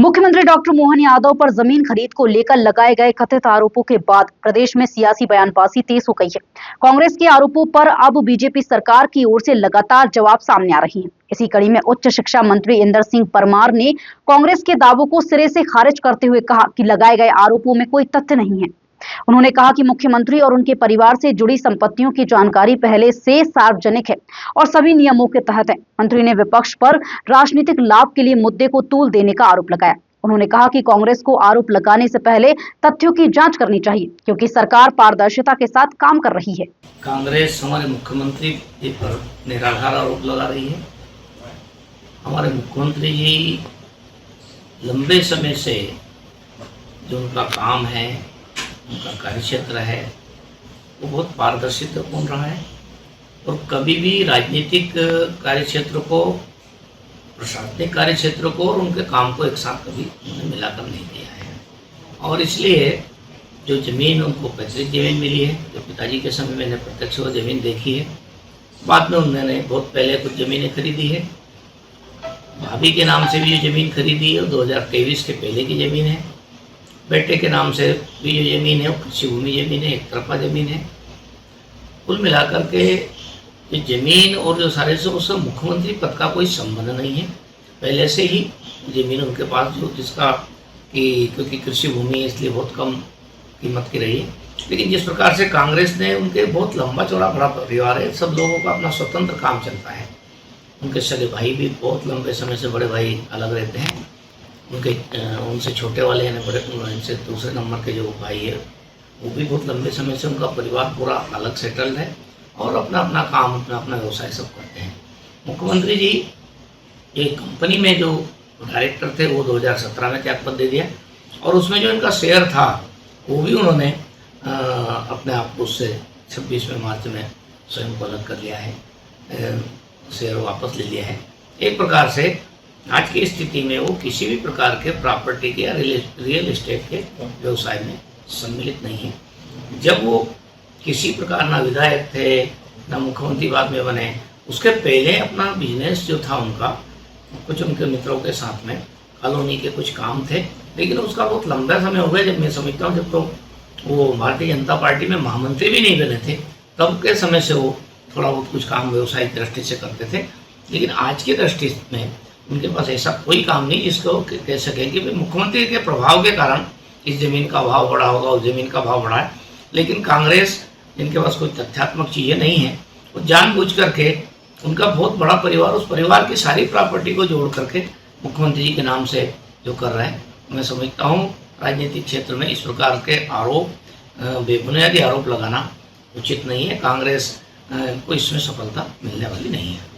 मुख्यमंत्री डॉक्टर मोहन यादव पर जमीन खरीद को लेकर लगाए गए कथित आरोपों के बाद प्रदेश में सियासी बयानबाजी तेज हो गई है। कांग्रेस के आरोपों पर अब बीजेपी सरकार की ओर से लगातार जवाब सामने आ रहे हैं। इसी कड़ी में उच्च शिक्षा मंत्री इंदर सिंह परमार ने कांग्रेस के दावों को सिरे से खारिज करते हुए कहा कि लगाए गए आरोपों में कोई तथ्य नहीं है। उन्होंने कहा कि मुख्यमंत्री और उनके परिवार से जुड़ी संपत्तियों की जानकारी पहले से सार्वजनिक है और सभी नियमों के तहत है। मंत्री ने विपक्ष पर राजनीतिक लाभ के लिए मुद्दे को तूल देने का आरोप लगाया। उन्होंने कहा कि कांग्रेस को आरोप लगाने से पहले तथ्यों की जांच करनी चाहिए, क्योंकि सरकार पारदर्शिता के साथ काम कर रही है। कांग्रेस हमारे मुख्यमंत्री पर निराधार आरोप लगा रही है। हमारे मुख्यमंत्री जी लंबे समय से जो उनका काम है, उनका कार्यक्षेत्र है, वो बहुत पारदर्शितापूर्ण रहा है और कभी भी राजनीतिक कार्यक्षेत्र को, प्रशासनिक कार्यक्षेत्र को और उनके काम को एक साथ कभी उन्होंने मिलाकर नहीं दिया है। और इसलिए जो ज़मीन उनको पैतृक ज़मीन मिली है, जो पिताजी के समय मैंने प्रत्यक्ष वो ज़मीन देखी है, बाद में उन्होंने बहुत पहले कुछ ज़मीनें खरीदी है, भाभी के नाम से भी ये ज़मीन खरीदी है, 2023 के पहले की ज़मीन है, बेटे के नाम से भी जो ज़मीन है वो कृषि भूमि ज़मीन है, एक तरफा ज़मीन है। कुल मिलाकर के ये ज़मीन और जो सारे से उससे मुख्यमंत्री पद का कोई संबंध नहीं है। पहले से ही ज़मीन उनके पास जो जिसका कि क्योंकि कृषि भूमि है इसलिए बहुत कम कीमत की रही है। लेकिन जिस प्रकार से कांग्रेस ने, उनके बहुत लंबा चौड़ा बड़ा परिवार है, सब लोगों का अपना स्वतंत्र काम चलता है। उनके सगे भाई भी बहुत लंबे समय से बड़े भाई अलग रहते हैं, उनके उनसे छोटे वाले यानी बड़े उनसे दूसरे नंबर के जो भाई है वो भी बहुत लंबे समय से उनका परिवार पूरा अलग सेटल्ड है और अपना अपना काम, अपना अपना व्यवसाय सब करते हैं। मुख्यमंत्री जी एक कंपनी में जो डायरेक्टर थे वो 2017 में त्यागपत्र दे दिया और उसमें जो इनका शेयर था वो भी उन्होंने अपने आप को उससे 26वें मार्च में स्वयं को अलग कर लिया है, शेयर वापस ले लिया है। एक प्रकार से आज की स्थिति में वो किसी भी प्रकार के प्रॉपर्टी के या रियल एस्टेट के व्यवसाय में सम्मिलित नहीं है। जब वो किसी प्रकार ना विधायक थे ना मुख्यमंत्री बाद में बने, उसके पहले अपना बिजनेस जो था उनका, कुछ उनके मित्रों के साथ में कॉलोनी के कुछ काम थे, लेकिन उसका बहुत लंबा समय हो गया। जब मैं समझता हूँ जब तो वो भारतीय जनता पार्टी में महामंत्री भी नहीं बने थे तब के समय से वो थोड़ा बहुत कुछ काम व्यवसायिक दृष्टि से करते थे। लेकिन आज की दृष्टि में उनके पास ऐसा कोई काम नहीं जिसको कह सकें कि मुख्यमंत्री के प्रभाव के कारण इस ज़मीन का भाव बढ़ा होगा, उस ज़मीन का भाव बढ़ा है। लेकिन कांग्रेस, जिनके पास कोई तथ्यात्मक चीज़ें नहीं है, वो जानबूझ करके उनका बहुत बड़ा परिवार, उस परिवार की सारी प्रॉपर्टी को जोड़ करके मुख्यमंत्री जी के नाम से जो कर रहे हैं, मैं समझता हूँ राजनीतिक क्षेत्र में इस प्रकार के आरोप, बेबुनियादी आरोप लगाना उचित नहीं है। कांग्रेस को इसमें सफलता मिलने वाली नहीं है।